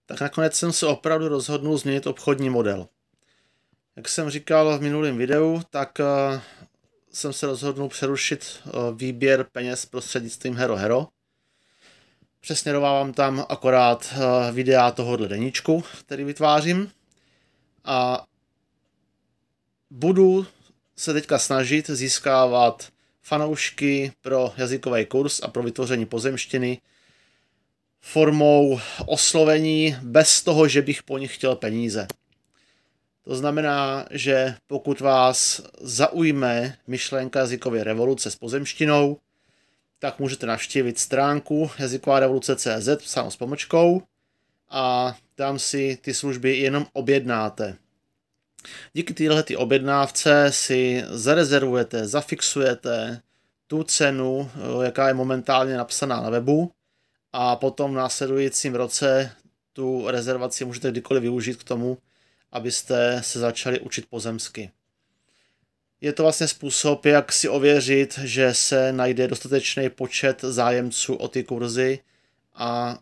tak nakonec jsem se opravdu rozhodnul změnit obchodní model. Jak jsem říkal v minulém videu, tak jsem se rozhodnul přerušit výběr peněz prostřednictvím HeroHero. Přesměrovávám tam akorát videa tohohle deníčku, který vytvářím. A budu se teďka snažit získávat fanoušky pro jazykový kurz a pro vytvoření pozemštiny formou oslovení bez toho, že bych po nich chtěl peníze. To znamená, že pokud vás zaujme myšlenka jazykové revoluce s pozemštinou, tak můžete navštívit stránku jazykovarevoluce.cz psáno s pomlčkou a tam si ty služby jenom objednáte. Díky této objednávce si zarezervujete, zafixujete tu cenu, jaká je momentálně napsaná na webu, a potom v následujícím roce tu rezervaci můžete kdykoliv využít k tomu, abyste se začali učit pozemsky. Je to vlastně způsob, jak si ověřit, že se najde dostatečný počet zájemců o ty kurzy a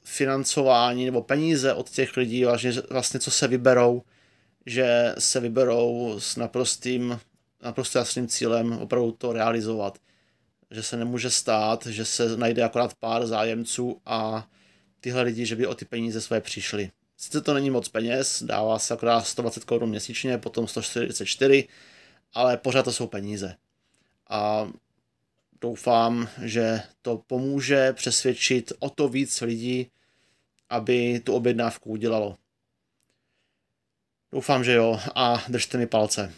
financování nebo peníze od těch lidí, vlastně co se vyberou, že se vyberou s naprosto jasným cílem opravdu to realizovat. Že se nemůže stát, že se najde akorát pár zájemců a tyhle lidi, že by o ty peníze své přišli. Sice to není moc peněz, dává se akorát 120 Kč měsíčně, potom 144, ale pořád to jsou peníze. A doufám, že to pomůže přesvědčit o to víc lidí, aby tu objednávku udělalo. Doufám, že jo, a držte mi palce.